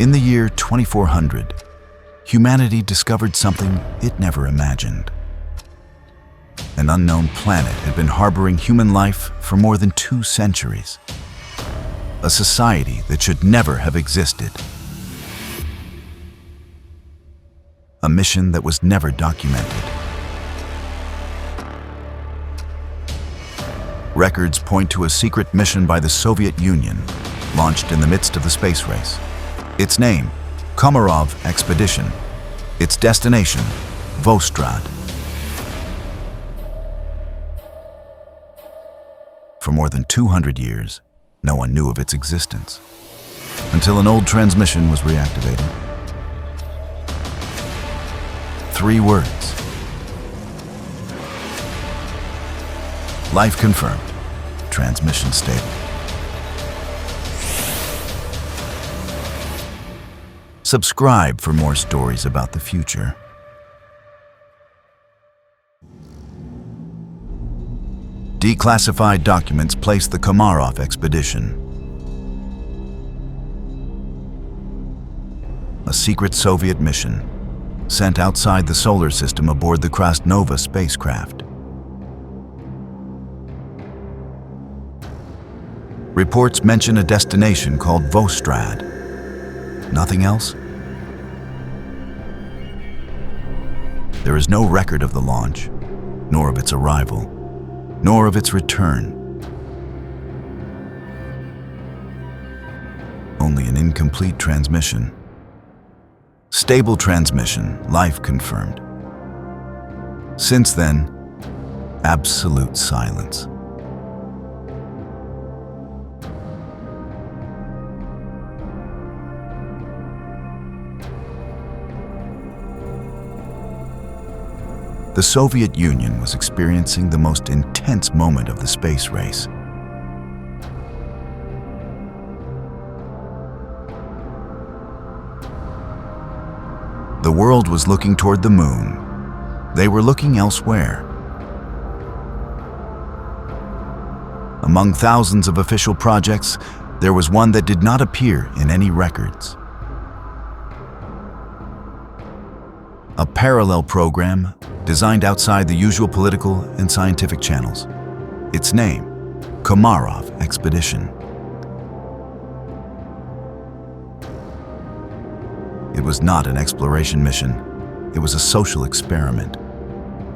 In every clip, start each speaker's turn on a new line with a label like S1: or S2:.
S1: In the year 2400, humanity discovered something it never imagined. An unknown planet had been harboring human life for more than 2 centuries. A society that should never have existed. A mission that was never documented. Records point to a secret mission by the Soviet Union, launched in the midst of the space race. Its name, Kamarov Expedition. Its destination, Vostrad. For more than 200 years, no one knew of its existence, until an old transmission was reactivated. 3 words. Life confirmed. Transmission stable. Subscribe for more stories about the future. Declassified documents place the Kamarov expedition. A secret Soviet mission sent outside the solar system aboard the Crasnova spacecraft. Reports mention a destination called Vostrad. Nothing else? There is no record of the launch, nor of its arrival, nor of its return. Only an incomplete transmission. Stable transmission, life confirmed. Since then, absolute silence. The Soviet Union was experiencing the most intense moment of the space race. The world was looking toward the moon. They were looking elsewhere. Among thousands of official projects, there was one that did not appear in any records. A parallel program designed outside the usual political and scientific channels. Its name, Kamarov Expedition. It was not an exploration mission. It was a social experiment,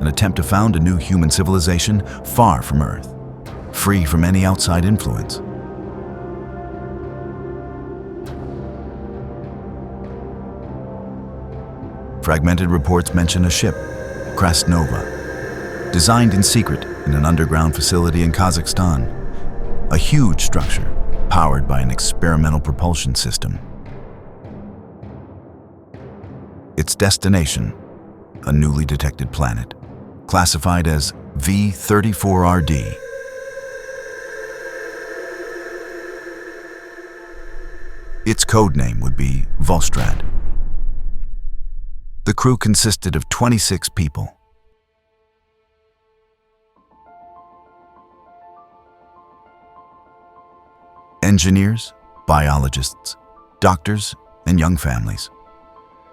S1: an attempt to found a new human civilization far from Earth, free from any outside influence. Fragmented reports mention a ship, Crasnova, designed in secret in an underground facility in Kazakhstan, a huge structure powered by an experimental propulsion system. Its destination, a newly detected planet, classified as V34RD. Its codename would be Vostrad. The crew consisted of 26 people. Engineers, biologists, doctors, and young families.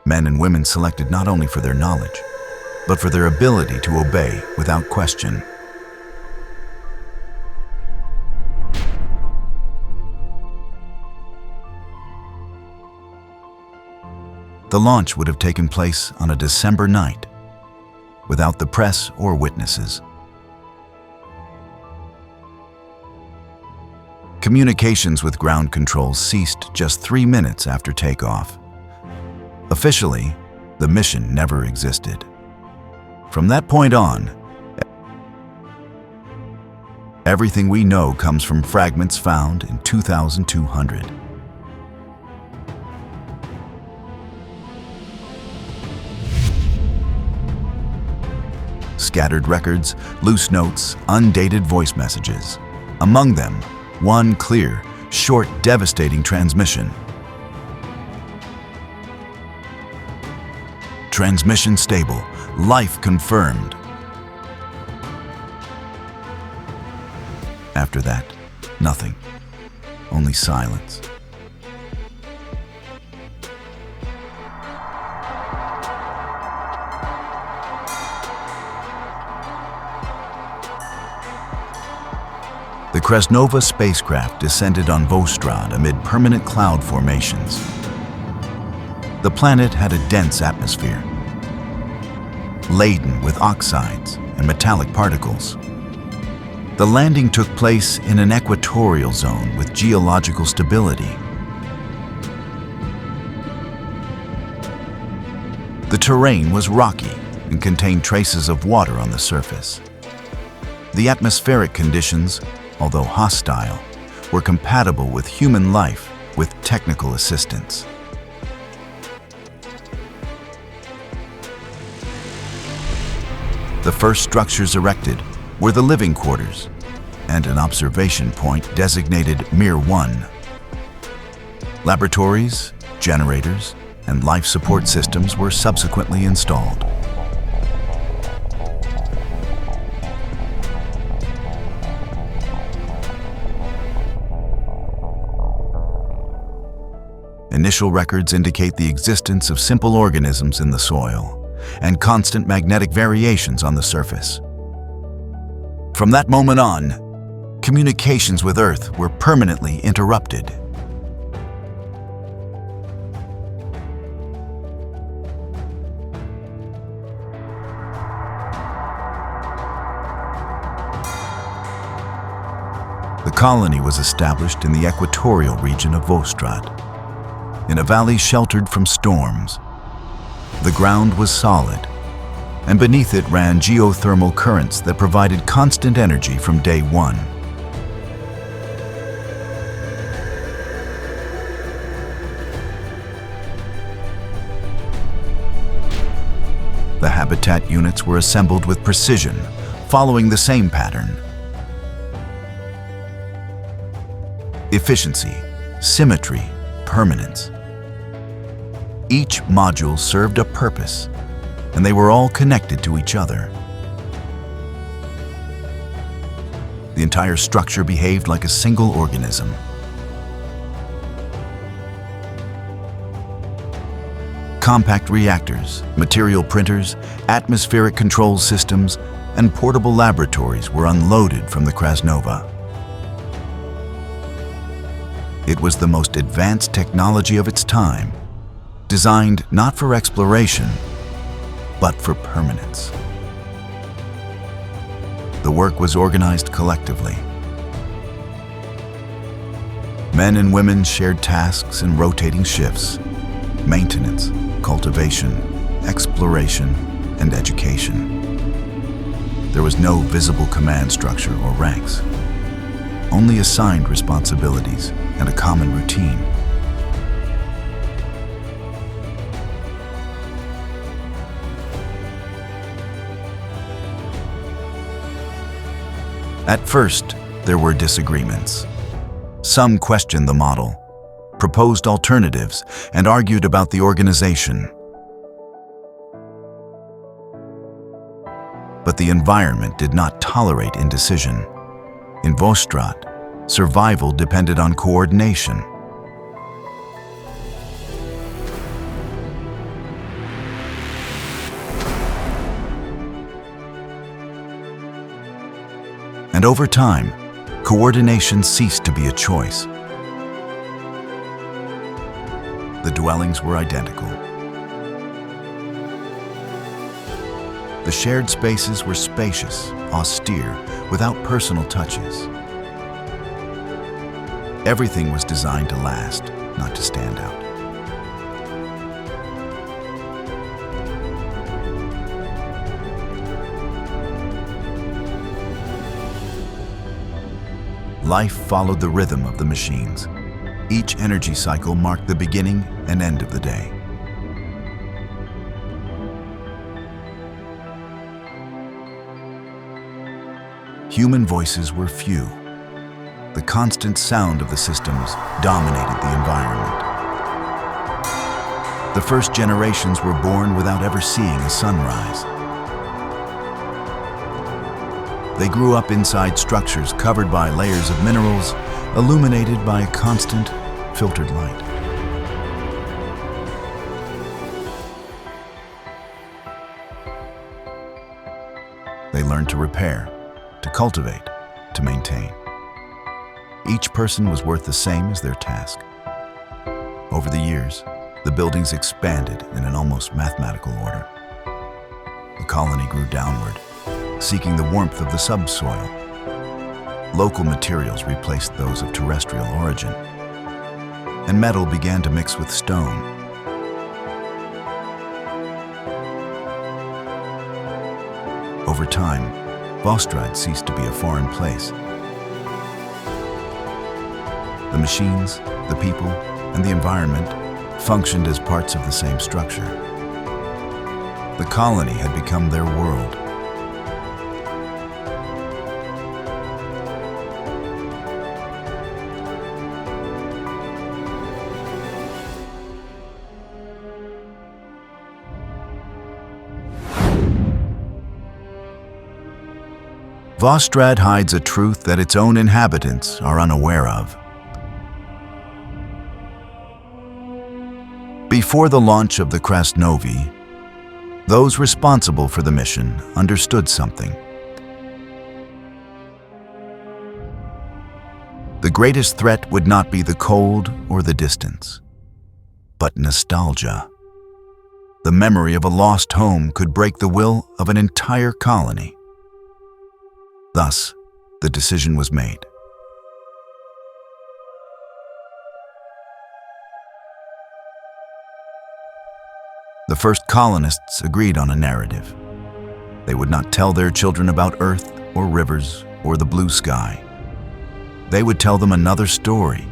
S1: Men and women selected not only for their knowledge, but for their ability to obey without question. The launch would have taken place on a December night, without the press or witnesses. Communications with ground control ceased just 3 minutes after takeoff. Officially, the mission never existed. From that point on, everything we know comes from fragments found in 2200. Scattered records, loose notes, undated voice messages. Among them, one clear, short, devastating transmission. Transmission stable, life confirmed. After that, nothing, only silence. The Crasnova spacecraft descended on Vostrad amid permanent cloud formations. The planet had a dense atmosphere, laden with oxides and metallic particles. The landing took place in an equatorial zone with geological stability. The terrain was rocky and contained traces of water on the surface. The atmospheric conditions, although hostile, were compatible with human life with technical assistance. The first structures erected were the living quarters and an observation point designated Mir 1. Laboratories, generators, and life support systems were subsequently installed. Initial records indicate the existence of simple organisms in the soil and constant magnetic variations on the surface. From that moment on, communications with Earth were permanently interrupted. The colony was established in the equatorial region of Vostrad, in a valley sheltered from storms. The ground was solid, and beneath it ran geothermal currents that provided constant energy from day one. The habitat units were assembled with precision, following the same pattern. Efficiency, symmetry, permanence. Each module served a purpose, and they were all connected to each other. The entire structure behaved like a single organism. Compact reactors, material printers, atmospheric control systems, and portable laboratories were unloaded from the Crasnova. It was the most advanced technology of its time, designed not for exploration, but for permanence. The work was organized collectively. Men and women shared tasks in rotating shifts: maintenance, cultivation, exploration, and education. There was no visible command structure or ranks, only assigned responsibilities and a common routine. At first, there were disagreements. Some questioned the model, proposed alternatives, and argued about the organization. But the environment did not tolerate indecision. In Vostrad, survival depended on coordination. And over time, coordination ceased to be a choice. The dwellings were identical. The shared spaces were spacious, austere, without personal touches. Everything was designed to last, not to stand out. Life followed the rhythm of the machines. Each energy cycle marked the beginning and end of the day. Human voices were few. The constant sound of the systems dominated the environment. The first generations were born without ever seeing a sunrise. They grew up inside structures covered by layers of minerals, illuminated by a constant, filtered light. They learned to repair, to cultivate, to maintain. Each person was worth the same as their task. Over the years, the buildings expanded in an almost mathematical order. The colony grew downward, seeking the warmth of the subsoil. Local materials replaced those of terrestrial origin, and metal began to mix with stone. Over time, Vostrad ceased to be a foreign place. The machines, the people, and the environment functioned as parts of the same structure. The colony had become their world. Vostrad hides a truth that its own inhabitants are unaware of. Before the launch of the Crasnovi, those responsible for the mission understood something. The greatest threat would not be the cold or the distance, but nostalgia. The memory of a lost home could break the will of an entire colony. Thus, the decision was made. The first colonists agreed on a narrative. They would not tell their children about Earth or rivers or the blue sky. They would tell them another story.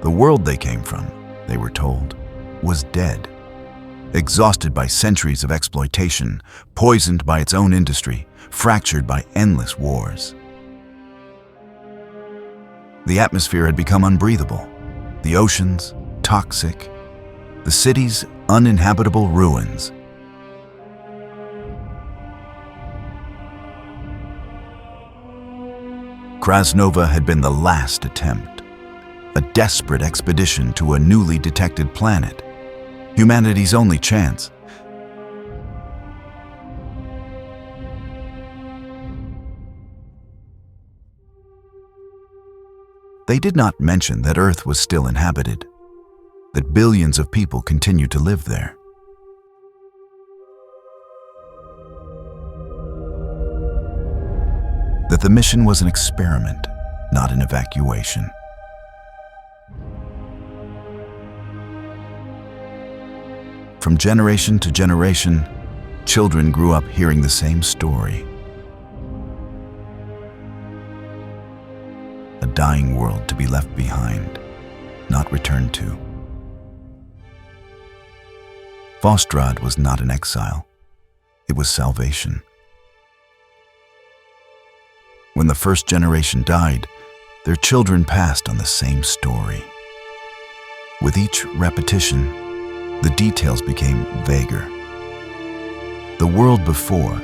S1: The world they came from, they were told, was dead. Exhausted by centuries of exploitation, poisoned by its own industry, fractured by endless wars. The atmosphere had become unbreathable, the oceans toxic, the cities uninhabitable ruins. Crasnova had been the last attempt, a desperate expedition to a newly detected planet. Humanity's only chance. They did not mention that Earth was still inhabited, that billions of people continued to live there. That the mission was an experiment, not an evacuation. From generation to generation, children grew up hearing the same story. A dying world to be left behind, not returned to. Vostrad was not an exile. It was salvation. When the first generation died, their children passed on the same story. With each repetition, the details became vaguer. The world before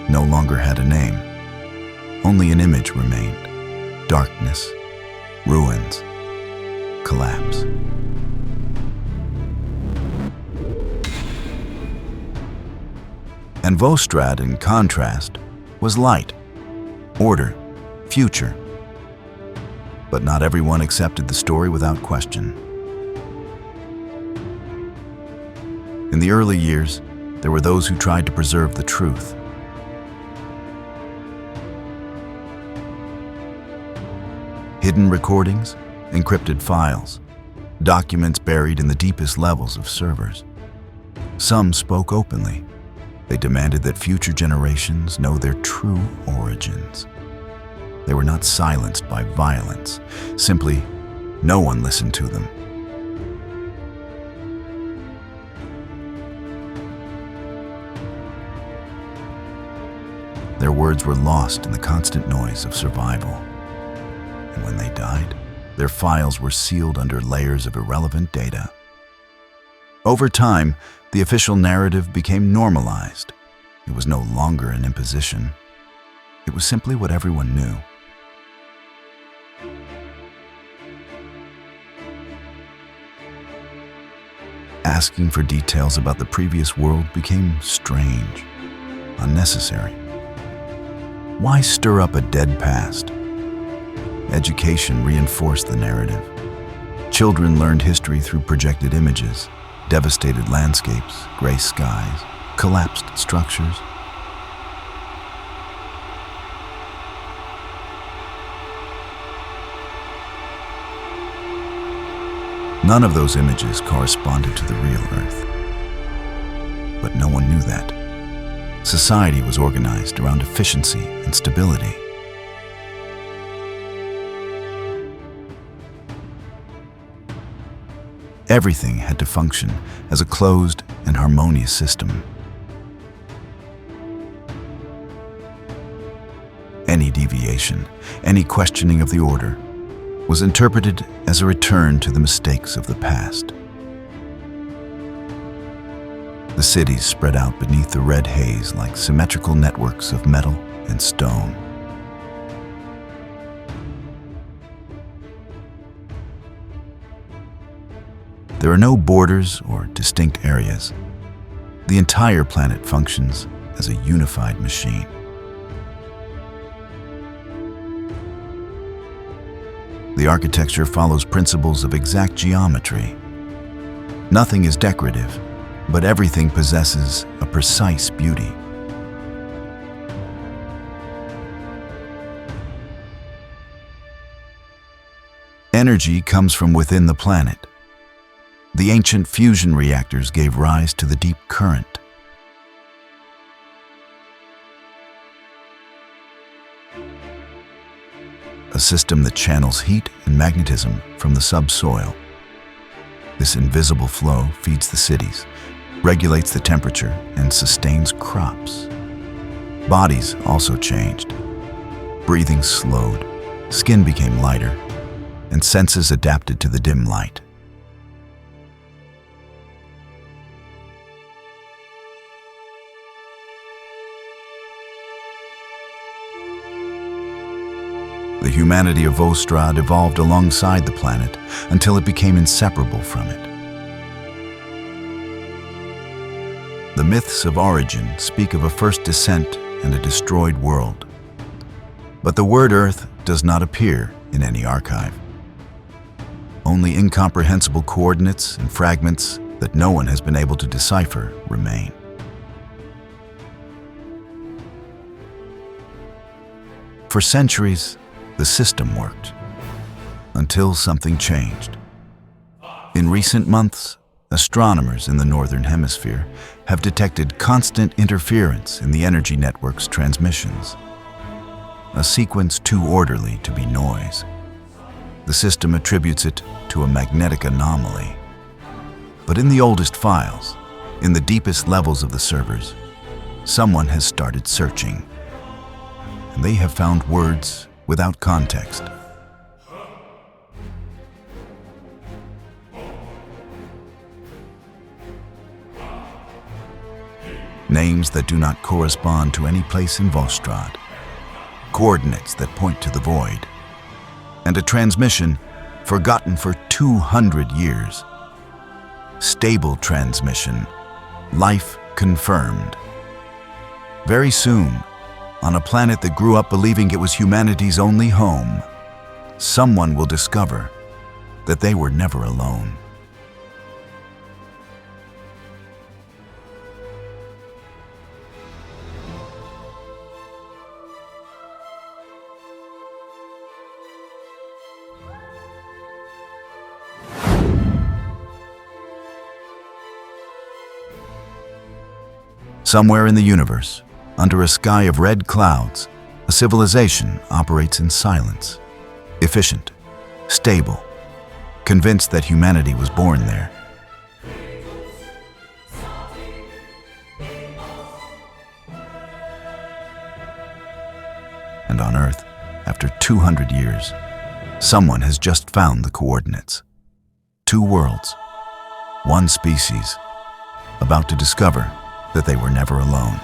S1: no longer had a name. Only an image remained. Darkness, ruins, collapse. And Vostrad, in contrast, was light, order, future. But not everyone accepted the story without question. In the early years, there were those who tried to preserve the truth. Hidden recordings, encrypted files, documents buried in the deepest levels of servers. Some spoke openly. They demanded that future generations know their true origins. They were not silenced by violence. Simply, no one listened to them. Their words were lost in the constant noise of survival. And when they died, their files were sealed under layers of irrelevant data. Over time, the official narrative became normalized. It was no longer an imposition. It was simply what everyone knew. Asking for details about the previous world became strange, unnecessary. Why stir up a dead past? Education reinforced the narrative. Children learned history through projected images, devastated landscapes, gray skies, collapsed structures. None of those images corresponded to the real Earth. But no one knew that. Society was organized around efficiency and stability. Everything had to function as a closed and harmonious system. Any deviation, any questioning of the order, was interpreted as a return to the mistakes of the past. The cities spread out beneath the red haze like symmetrical networks of metal and stone. There are no borders or distinct areas. The entire planet functions as a unified machine. The architecture follows principles of exact geometry. Nothing is decorative, but everything possesses a precise beauty. Energy comes from within the planet. The ancient fusion reactors gave rise to the deep current. A system that channels heat and magnetism from the subsoil. This invisible flow feeds the cities, regulates the temperature, and sustains crops. Bodies also changed. Breathing slowed, skin became lighter, and senses adapted to the dim light. The humanity of Vostrad evolved alongside the planet until it became inseparable from it. The myths of origin speak of a first descent and a destroyed world. But the word Earth does not appear in any archive. Only incomprehensible coordinates and fragments that no one has been able to decipher remain. For centuries, the system worked, until something changed. In recent months, astronomers in the Northern Hemisphere have detected constant interference in the energy network's transmissions, a sequence too orderly to be noise. The system attributes it to a magnetic anomaly. But in the oldest files, in the deepest levels of the servers, someone has started searching, and they have found words without context. Names that do not correspond to any place in Vostrad. Coordinates that point to the void. And a transmission forgotten for 200 years. Stable transmission. Life confirmed. Very soon, on a planet that grew up believing it was humanity's only home, someone will discover that they were never alone. Somewhere in the universe, under a sky of red clouds, a civilization operates in silence, efficient, stable, convinced that humanity was born there. And on Earth, after 200 years, someone has just found the coordinates. Two worlds, one species, about to discover that they were never alone.